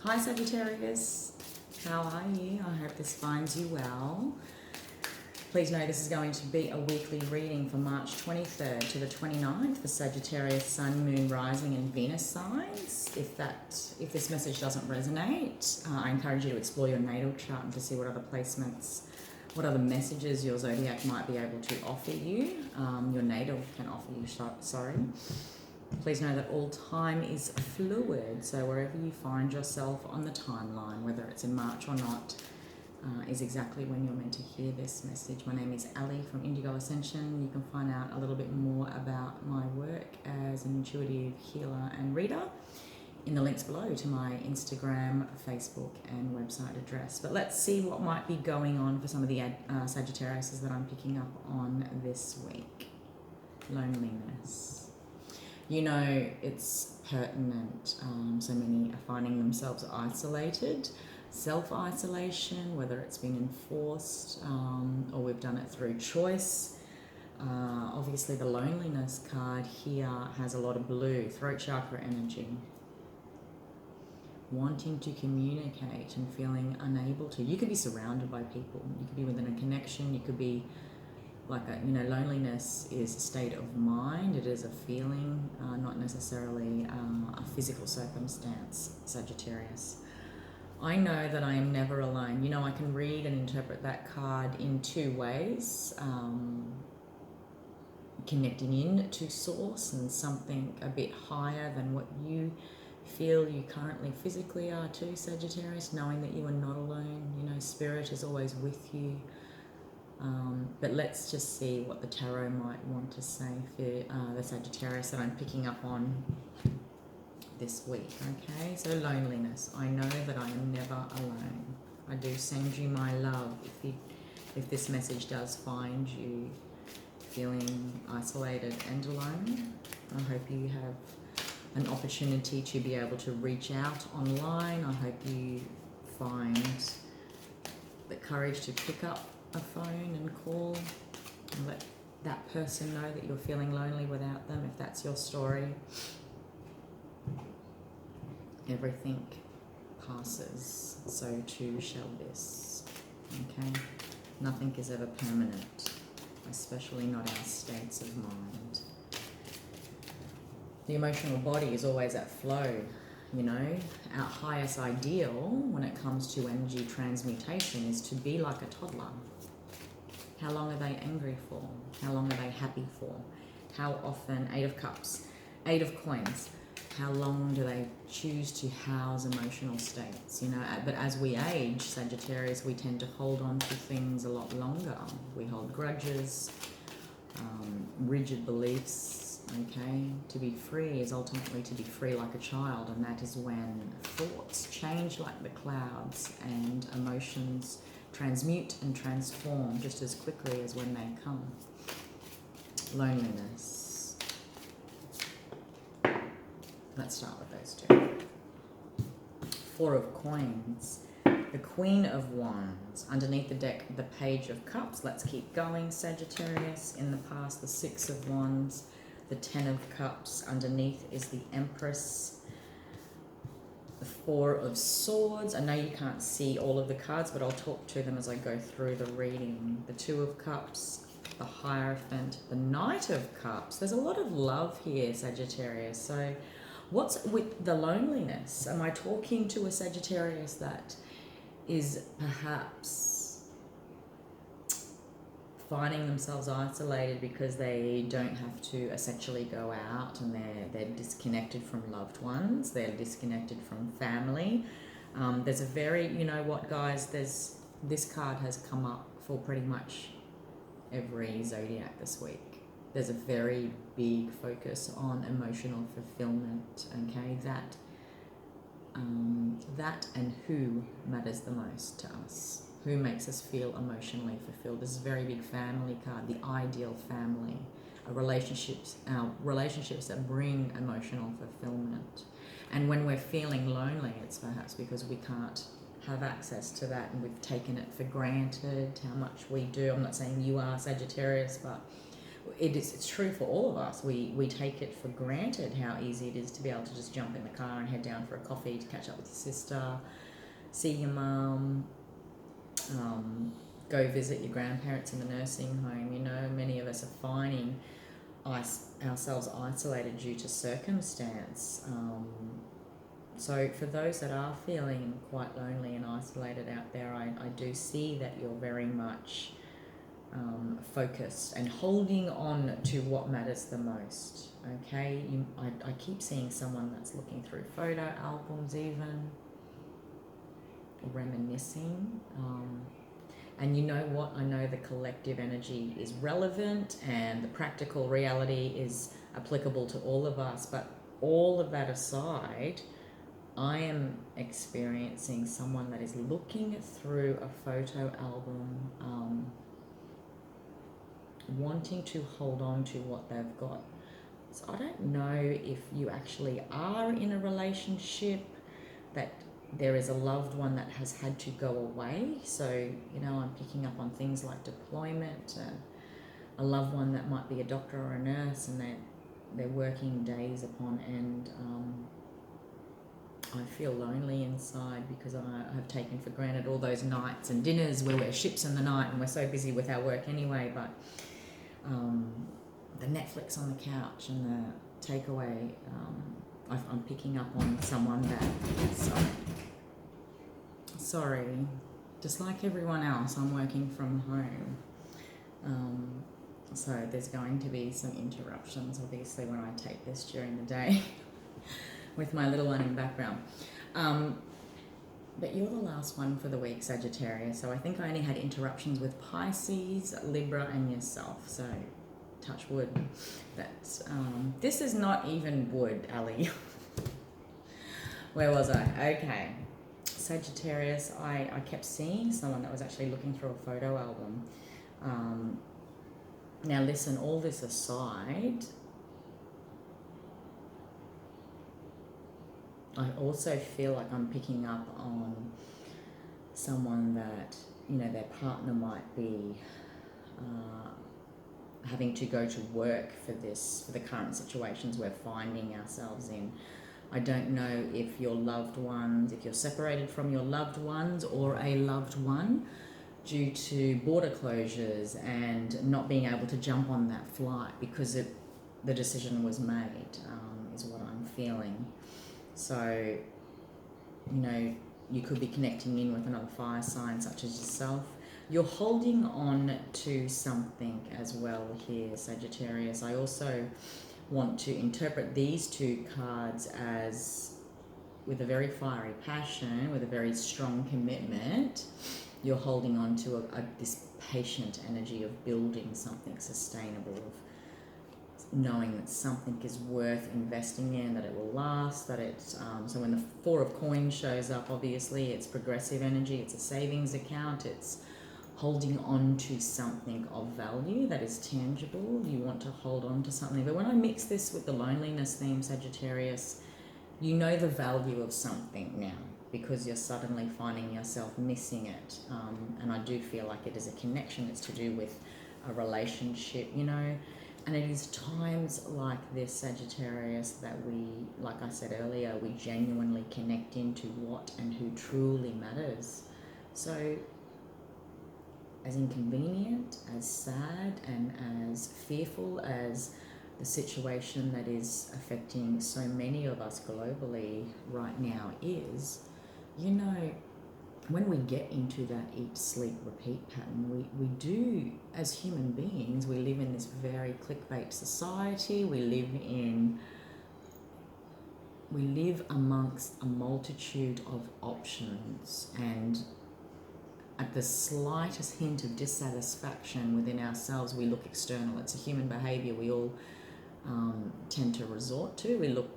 Hi Sagittarius, how are you? I hope this finds you well. Please know this is going to be a weekly reading from March 23rd to the 29th for Sagittarius, Sun, Moon, Rising and Venus signs. If this message doesn't resonate, I encourage you to explore your natal chart and to see what other placements, what other messages your zodiac might be able to offer you. Your natal can offer you, sorry. Please know that all time is fluid, so wherever you find yourself on the timeline, whether it's in March or not, is exactly when you're meant to hear this message. My name is Ali from Indigo Ascension. You can find out a little bit more about my work as an intuitive healer and reader in the links below to my Instagram, Facebook and website address. But let's see what might be going on for some of the Sagittariuses that I'm picking up on this week. Loneliness. You know, it's pertinent. So many are finding themselves isolated. Self-isolation, whether it's been enforced or we've done it through choice. Obviously, the loneliness card here has a lot of blue, throat chakra energy. Wanting to communicate and feeling unable to. You could be surrounded by people. You could be within a connection. You could be loneliness is a state of mind. It is a feeling, not necessarily a physical circumstance, Sagittarius. I know that I am never alone. You know, I can read and interpret that card in two ways. Connecting in to source and something a bit higher than what you feel you currently physically are too, Sagittarius, knowing that you are not alone. You know, spirit is always with you. But let's just see what the tarot might want to say for the Sagittarius that I'm picking up on this week. Okay, so loneliness. I know that I am never alone. I do send you my love. If this message does find you feeling isolated and alone, I hope you have an opportunity to be able to reach out online. I hope you find the courage to pick up a phone and call and let that person know that you're feeling lonely without them, if that's your story. Everything passes, so too shall this. Okay? Nothing is ever permanent, especially not our states of mind. The emotional body is always at flow. You know, our highest ideal when it comes to energy transmutation is to be like a toddler. How long are they angry for? How long are they happy for? How often? 8 of Cups, 8 of Coins. How long do they choose to house emotional states? You know, but as we age, Sagittarius, we tend to hold on to things a lot longer. We hold grudges, rigid beliefs, okay? To be free is ultimately to be free like a child, and that is when thoughts change like the clouds and emotions transmute and transform just as quickly as when they come. Loneliness. Let's start with those two. 4 of Coins. The Queen of Wands. Underneath the deck, the Page of Cups. Let's keep going, Sagittarius. In the past, the 6 of Wands. The 10 of Cups. Underneath is the Empress. The 4 of Swords. I know you can't see all of the cards, but I'll talk to them as I go through the reading. The 2 of Cups, the Hierophant, the Knight of Cups. There's a lot of love here, Sagittarius. So what's with the loneliness? Am I talking to a Sagittarius that is perhaps finding themselves isolated because they don't have to essentially go out, and they're disconnected from loved ones, they're disconnected from family? There's a very, you know what guys, this card has come up for pretty much every zodiac this week. There's a very big focus on emotional fulfillment, okay? That and who matters the most to us. Who makes us feel emotionally fulfilled. This is a very big family card, the ideal family, relationships that bring emotional fulfillment. And when we're feeling lonely, it's perhaps because we can't have access to that and we've taken it for granted, how much we do. I'm not saying you are Sagittarius, but it's true for all of us. We take it for granted how easy it is to be able to just jump in the car and head down for a coffee, to catch up with your sister, see your mum, go visit your grandparents in the nursing home. You know, many of us are finding ourselves isolated due to circumstance. So for those that are feeling quite lonely and isolated out there, I do see that you're very much focused and holding on to what matters the most. Okay, I keep seeing someone that's looking through photo albums, even reminiscing. And you know what? I know the collective energy is relevant and the practical reality is applicable to all of us. But all of that aside, I am experiencing someone that is looking through a photo album, wanting to hold on to what they've got. So I don't know if you actually are in a relationship, that there is a loved one that has had to go away. So, you know, I'm picking up on things like deployment, and a loved one that might be a doctor or a nurse, and they're working days upon end. I feel lonely inside because I have taken for granted all those nights and dinners where we're ships in the night and we're so busy with our work anyway. But the Netflix on the couch and the takeaway, I'm picking up on someone that, sorry, just like everyone else, I'm working from home. So there's going to be some interruptions, obviously, when I take this during the day with my little one in background. But you're the last one for the week, Sagittarius. So I think I only had interruptions with Pisces, Libra, and yourself. So touch wood. But this is not even wood, Ali. Where was I? Okay. Sagittarius, I kept seeing someone that was actually looking through a photo album. Now listen, all this aside, I also feel like I'm picking up on someone that, you know, their partner might be having to go to work for the current situations we're finding ourselves in. I don't know if your loved ones, if you're separated from your loved ones or a loved one due to border closures and not being able to jump on that flight because the decision was made, is what I'm feeling. So, you know, you could be connecting in with another fire sign such as yourself. You're holding on to something as well here, Sagittarius. I also want to interpret these two cards as, with a very fiery passion, with a very strong commitment, you're holding on to this patient energy of building something sustainable, of knowing that something is worth investing in, that it will last, that it's so when the Four of Coins shows up, obviously it's progressive energy, it's a savings account, it's holding on to something of value that is tangible. You want to hold on to something. But when I mix this with the loneliness theme, Sagittarius, you know the value of something now because you're suddenly finding yourself missing it. And I do feel like it is a connection. It's to do with a relationship, you know. And it is times like this, Sagittarius, that we, like I said earlier, we genuinely connect into what and who truly matters. So, as inconvenient, as sad, and as fearful as the situation that is affecting so many of us globally right now is, you know, when we get into that eat, sleep, repeat pattern, we do, as human beings, we live in this very clickbait society. We live amongst a multitude of options, and at the slightest hint of dissatisfaction within ourselves, we look external. It's a human behavior we all tend to resort to. We look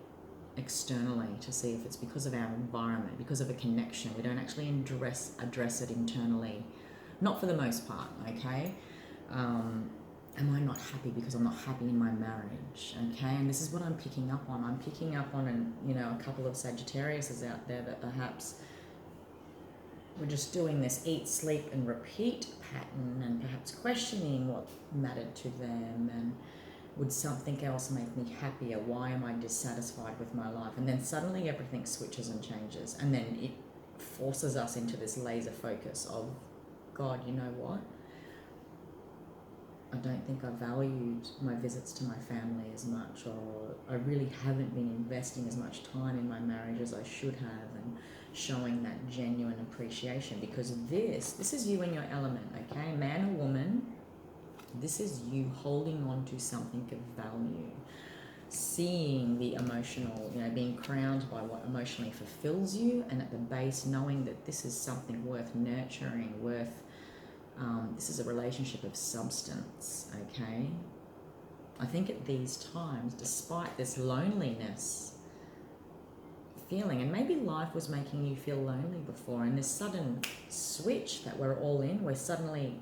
externally to see if it's because of our environment, because of a connection. We don't actually address it internally, not for the most part, okay? Am I not happy because I'm not happy in my marriage, okay? And this is what I'm picking up on. I'm picking up on, a couple of Sagittariuses out there that perhaps were just doing this eat, sleep and repeat pattern, and perhaps questioning what mattered to them, and would something else make me happier? Why am I dissatisfied with my life? And then suddenly everything switches and changes, and then it forces us into this laser focus of, God, you know what? I don't think I valued my visits to my family as much, or I really haven't been investing as much time in my marriage as I should have, and showing that genuine appreciation, because this is you in your element, okay? Man or woman, this is you holding on to something of value, seeing the emotional, being crowned by what emotionally fulfills you, and at the base knowing that this is something worth nurturing, this is a relationship of substance, okay? I think at these times, despite this loneliness feeling, and maybe life was making you feel lonely before, and this sudden switch that we're all in, where suddenly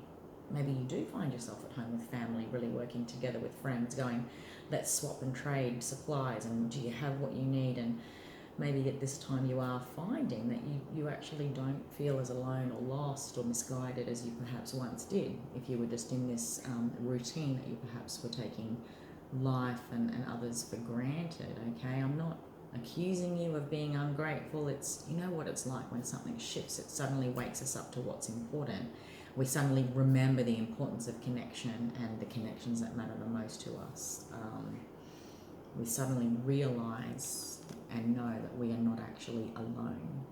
maybe you do find yourself at home with family, really working together with friends, going, let's swap and trade supplies, and do you have what you need? And maybe at this time you are finding that you actually don't feel as alone or lost or misguided as you perhaps once did, if you were just in this routine that you perhaps were taking life and others for granted, okay? I'm not accusing you of being ungrateful. It's, you know what it's like when something shifts. It suddenly wakes us up to what's important. We suddenly remember the importance of connection and the connections that matter the most to us. We suddenly realize and know that we are not actually alone.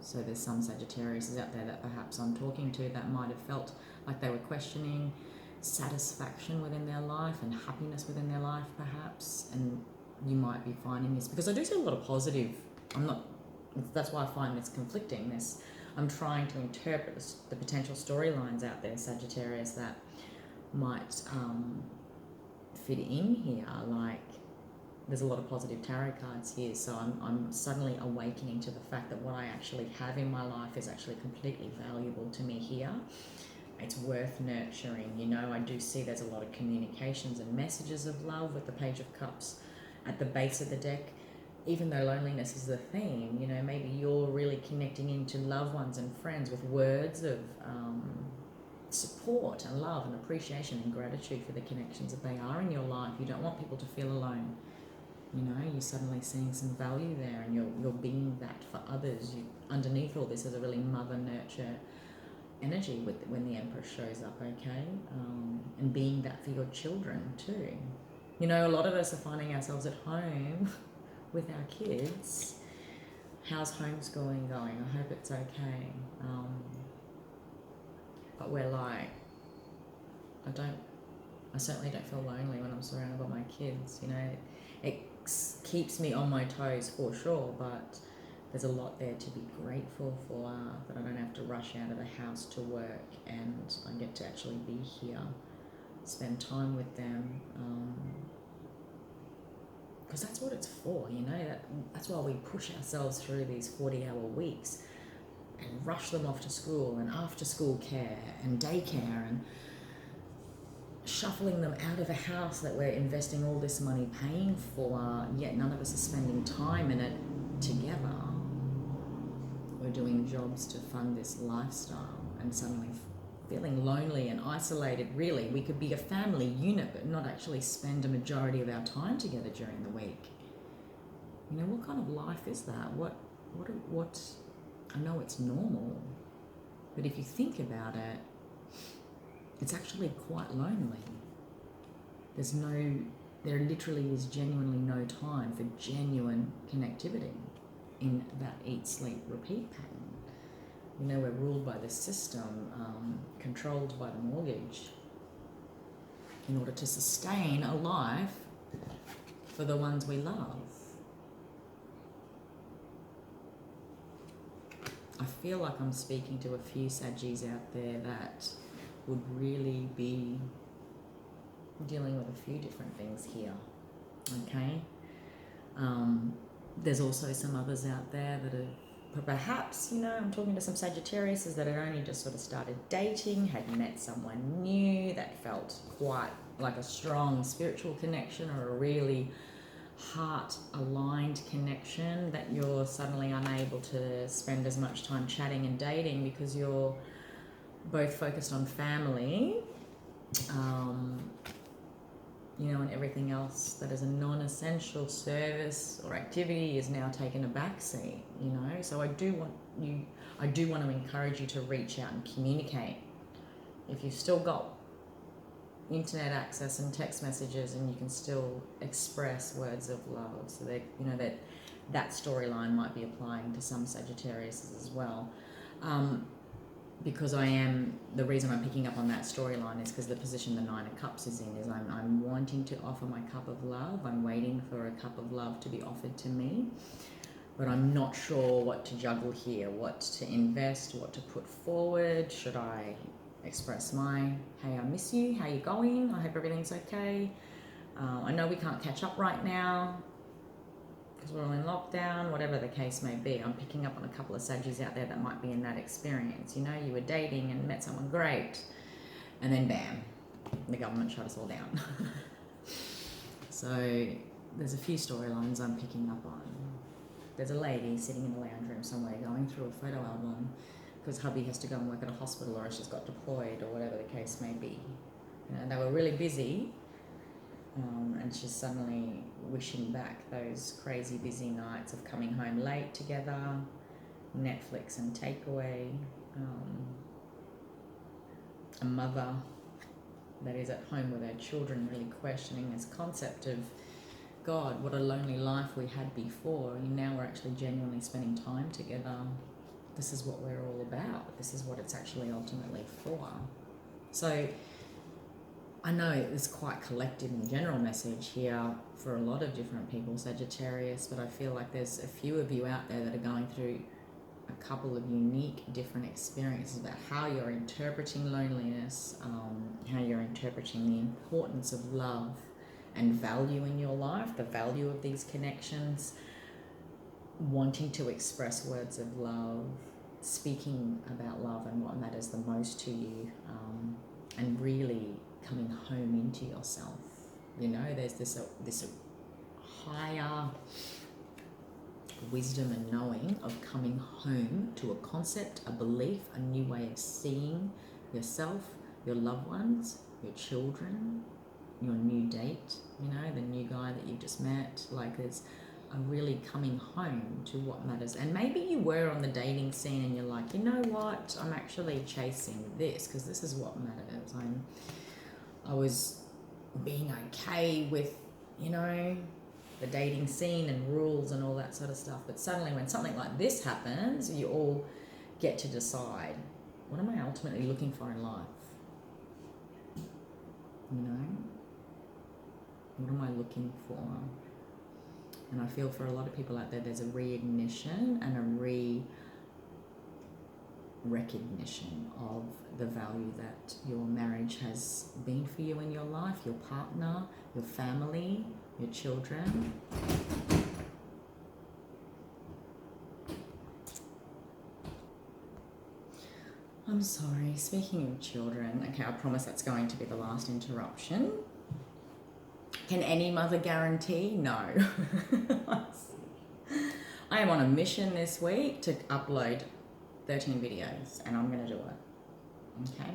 So there's some Sagittarius out there that perhaps I'm talking to that might have felt like they were questioning satisfaction within their life and happiness within their life, perhaps, and you might be finding this, because I do see a lot of positive. That's why I find this conflicting. I'm trying to interpret the potential storylines out there, Sagittarius, that might fit in here. Like, there's a lot of positive tarot cards here, so I'm suddenly awakening to the fact that what I actually have in my life is actually completely valuable to me here. It's worth nurturing. I do see there's a lot of communications and messages of love with the Page of Cups at the base of the deck. Even though loneliness is the theme, maybe you're really connecting into loved ones and friends with words of support and love and appreciation and gratitude for the connections that they are in your life. You don't want people to feel alone. You're suddenly seeing some value there, and you're being that for others. Underneath all this is a really mother nurture energy when the Empress shows up, okay? And being that for your children too. A lot of us are finding ourselves at home with our kids. How's homeschooling going? I hope it's okay. But we're like, I certainly don't feel lonely when I'm surrounded by my kids. It keeps me on my toes for sure, but there's a lot there to be grateful for, that I don't have to rush out of the house to work, and I get to actually be here, spend time with them, because that's what it's for, that's why we push ourselves through these 40-hour weeks and rush them off to school and after school care and daycare, and shuffling them out of a house that we're investing all this money paying for, yet none of us are spending time in it together. We're doing jobs to fund this lifestyle, and suddenly feeling lonely and isolated. Really, we could be a family unit but not actually spend a majority of our time together during the week. What kind of life is that? What I know it's normal, but if you think about it, it's actually quite lonely. There literally is genuinely no time for genuine connectivity in that eat, sleep, repeat pattern. We're ruled by the system, controlled by the mortgage, in order to sustain a life for the ones we love. I feel like I'm speaking to a few Saggies out there that would really be dealing with a few different things here, okay? There's also some others out there that are perhaps, I'm talking to some Sagittariuses that had only just sort of started dating, had met someone new that felt quite like a strong spiritual connection, or a really heart-aligned connection that you're suddenly unable to spend as much time chatting and dating because you're both focused on family, and everything else that is a non-essential service or activity is now taken a backseat, So I do want to encourage you to reach out and communicate. If you've still got internet access and text messages, and you can still express words of love, so that that storyline might be applying to some Sagittarius as well. Because the reason I'm picking up on that storyline is because the position the Nine of Cups is in is I'm wanting to offer my cup of love. I'm waiting for a cup of love to be offered to me, but I'm not sure what to juggle here, what to invest, what to put forward. Should I express my, hey, I miss you, how you going, I hope everything's okay, I know we can't catch up right now because we're all in lockdown, whatever the case may be. I'm picking up on a couple of Saggies out there that might be in that experience. You were dating and met someone great, and then bam, the government shut us all down. So there's a few storylines I'm picking up on. There's a lady sitting in the lounge room somewhere going through a photo album because hubby has to go and work at a hospital, or she's got deployed, or whatever the case may be. They were really busy, and she's suddenly wishing back those crazy busy nights of coming home late together, Netflix and takeaway, a mother that is at home with her children really questioning this concept of, God, what a lonely life we had before. Now we're actually genuinely spending time together. This is what we're all about. This is what it's actually ultimately for. So I know it's quite collective and general message here for a lot of different people, Sagittarius, but I feel like there's a few of you out there that are going through a couple of unique different experiences about how you're interpreting loneliness, how you're interpreting the importance of love and value in your life, the value of these connections, wanting to express words of love, speaking about love and what matters the most to you, and really coming home into yourself. There's this higher wisdom and knowing of coming home to a concept, a belief, a new way of seeing yourself, your loved ones, your children, your new date, the new guy that you just met. Like, there's a really coming home to what matters. And maybe you were on the dating scene and you're like, you know what, I'm actually chasing this because this is what matters. I was being okay with, the dating scene and rules and all that sort of stuff. But suddenly when something like this happens, you all get to decide, what am I ultimately looking for in life? What am I looking for? And I feel for a lot of people out there, there's a reignition and a recognition of the value that your marriage has been for you in your life, your partner, your family, your children. I'm sorry, speaking of children, okay, I promise that's going to be the last interruption. Can any mother guarantee? No. I am on a mission this week to upload 13 videos, and I'm going to do it. Okay?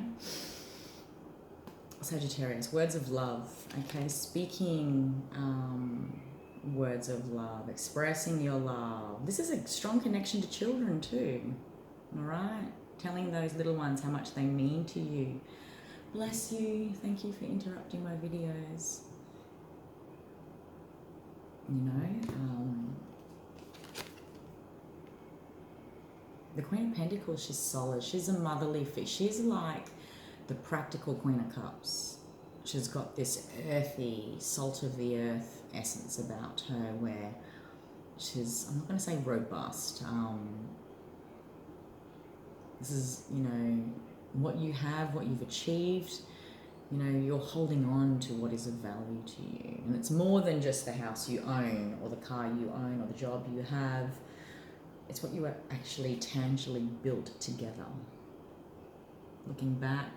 Sagittarius, words of love. Okay? Speaking words of love, expressing your love. This is a strong connection to children too. All right? Telling those little ones how much they mean to you. Bless you. Thank you for interrupting my videos. The Queen of Pentacles, she's solid. She's a motherly figure. She's like the practical Queen of Cups. She's got this earthy, salt of the earth essence about her where she's, I'm not going to say robust. This is, what you have, what you've achieved. You're holding on to what is of value to you. And it's more than just the house you own or the car you own or the job you have. It's what you are actually tangibly built together. Looking back,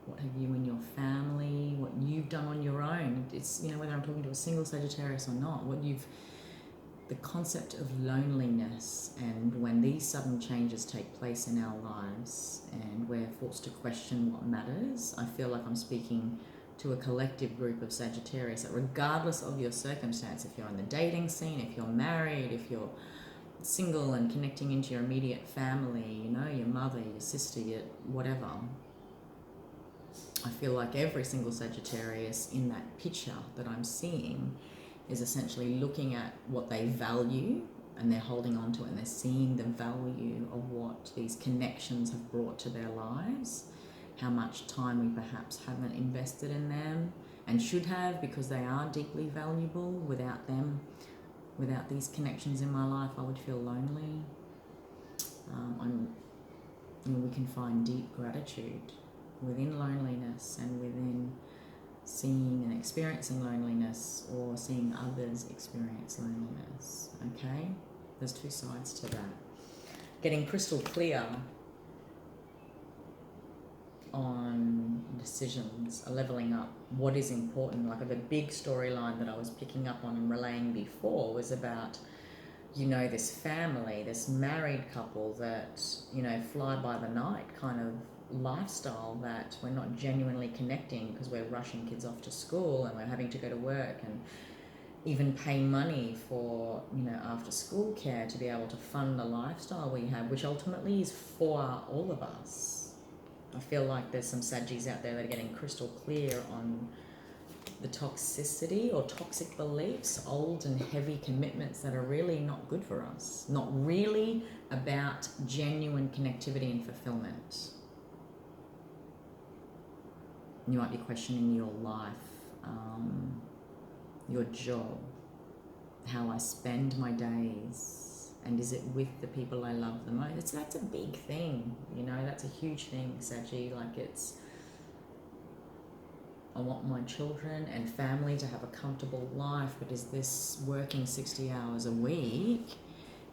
what have you in your family, what you've done on your own. It's, you know, whether I'm talking to a single Sagittarius or not, the concept of loneliness, and when these sudden changes take place in our lives and we're forced to question what matters, I feel like I'm speaking to a collective group of Sagittarius that regardless of your circumstance, if you're in the dating scene, if you're married, if you're single and connecting into your immediate family, you know, your mother, your sister, your whatever, I feel like every single Sagittarius in that picture that I'm seeing is essentially looking at what they value, and they're holding on to it, and they're seeing the value of what these connections have brought to their lives, how much time we perhaps haven't invested in them and should have, because they are deeply valuable. Without them, without these connections in my life, I would feel lonely. We can find deep gratitude within loneliness and within seeing and experiencing loneliness, or seeing others experience loneliness. Okay, there's two sides to that. Getting crystal clear on decisions, leveling up what is important. Like the big storyline that I was picking up on and relaying before was about, you know, this family, this married couple that, you know, fly by the night kind of lifestyle, that we're not genuinely connecting because we're rushing kids off to school and we're having to go to work and even pay money for, you know, after school care to be able to fund the lifestyle we have, which ultimately is for all of us. I feel like there's some Saggies out there that are getting crystal clear on the toxicity or toxic beliefs, old and heavy commitments that are really not good for us, not really about genuine connectivity and fulfillment. You might be questioning your life, your job, how I spend my days, and is it with the people I love the most? That's a big thing, you know, that's a huge thing, Saggy. Like I want my children and family to have a comfortable life, but is this working 60 hours a week,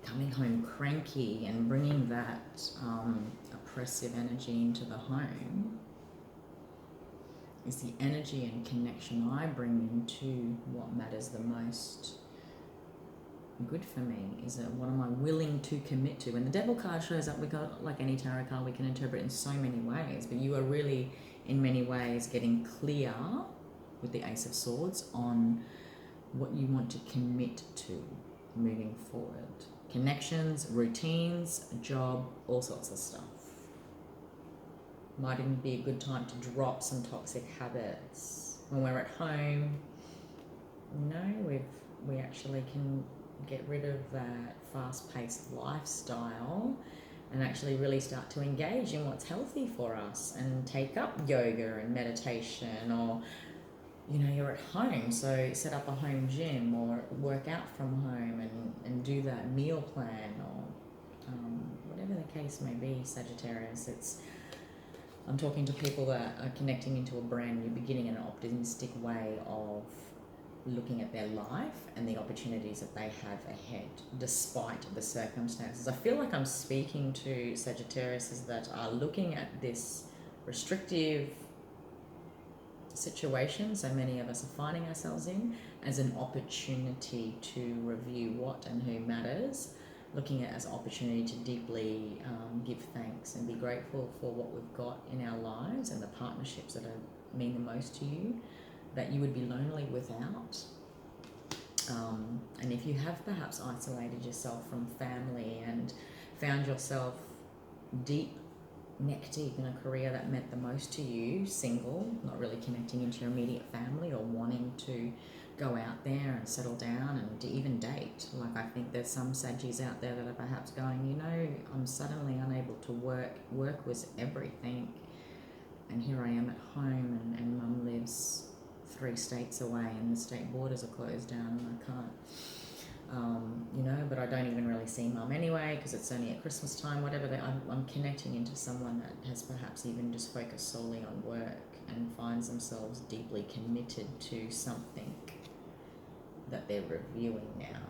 coming home cranky and bringing that oppressive energy into the home? Is the energy and connection I bring into what matters the most good for me? Is it, what am I willing to commit to? When the devil card shows up, we got, like any tarot card, we can interpret in so many ways, but you are really in many ways getting clear with the Ace of Swords on what you want to commit to moving forward. Connections, routines, job, all sorts of stuff. Might even be a good time to drop some toxic habits. When we're at home, you know, we actually can get rid of that fast-paced lifestyle and actually really start to engage in what's healthy for us and take up yoga and meditation, or, you know, you're at home, so set up a home gym or work out from home and do that meal plan, or whatever the case may be, Sagittarius. I'm talking to people that are connecting into a brand new beginning in an optimistic way of looking at their life and the opportunities that they have ahead, despite the circumstances. I feel like I'm speaking to Sagittariuses that are looking at this restrictive situation so many of us are finding ourselves in as an opportunity to review what and who matters, looking at it as an opportunity to deeply give thanks and be grateful for what we've got in our lives and the partnerships that mean the most to you, that you would be lonely without. And if you have perhaps isolated yourself from family and found yourself neck deep in a career that meant the most to you, single, not really connecting into your immediate family, or wanting to go out there and settle down and to even date. Like, I think there's some Saggies out there that are perhaps going, you know, I'm suddenly unable to work. Work was everything. And here I am at home, and mum lives 3 states away and the state borders are closed down and I can't, you know, but I don't even really see mum anyway because it's only at Christmas time, whatever. I'm connecting into someone that has perhaps even just focused solely on work and finds themselves deeply committed to something that they're reviewing now,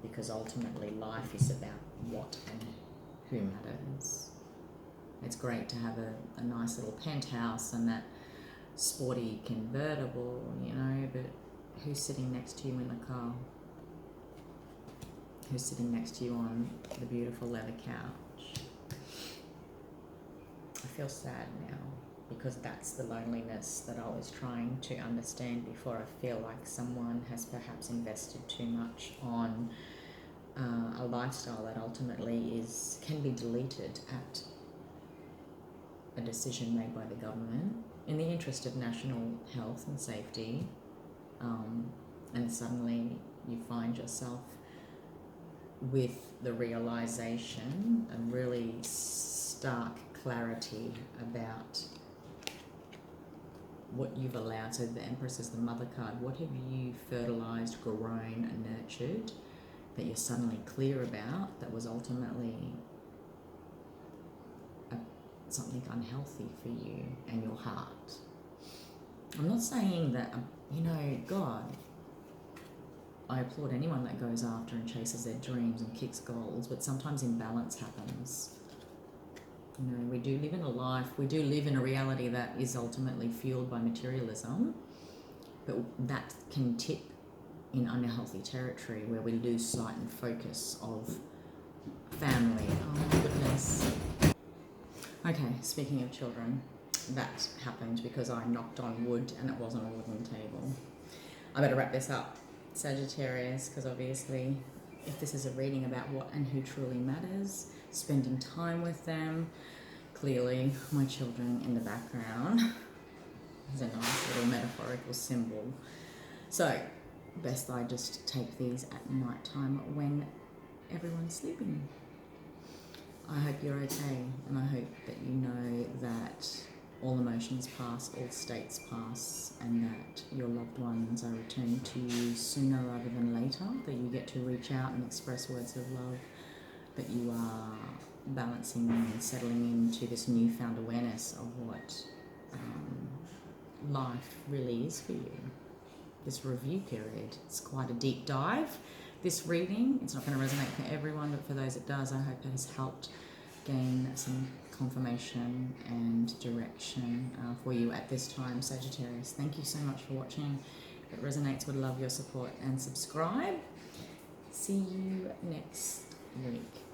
because ultimately life is about what and who matters. It's great to have a nice little penthouse and that sporty convertible, you know, but who's sitting next to you in the car? Who's sitting next to you on the beautiful leather couch? I feel sad now because that's the loneliness that I was trying to understand before. I feel like someone has perhaps invested too much on a lifestyle that ultimately can be deleted at a decision made by the government in the interest of national health and safety, and suddenly you find yourself with the realization and really stark clarity about what you've allowed. So the Empress is the mother card. What have you fertilized, grown and nurtured that you're suddenly clear about that was ultimately something unhealthy for you and your heart? I'm not saying that, you know, God, I applaud anyone that goes after and chases their dreams and kicks goals, but sometimes imbalance happens. You know, we do live in a reality that is ultimately fueled by materialism, but that can tip in unhealthy territory where we lose sight and focus of family. Oh my goodness. Okay, speaking of children, that happened because I knocked on wood and it wasn't a wooden table. I better wrap this up, Sagittarius, because obviously if this is a reading about what and who truly matters, spending time with them, clearly my children in the background is a nice little metaphorical symbol. So best I just take these at night time when everyone's sleeping. I hope you're okay, and I hope that you know that all emotions pass, all states pass, and that your loved ones are returning to you sooner rather than later, that you get to reach out and express words of love, that you are balancing and settling into this newfound awareness of what life really is for you. This review period, it's quite a deep dive. This reading, it's not going to resonate for everyone, but for those it does, I hope it has helped gain some confirmation and direction for you at this time, Sagittarius. Thank you so much for watching. If it resonates, would love your support and subscribe. See you next week.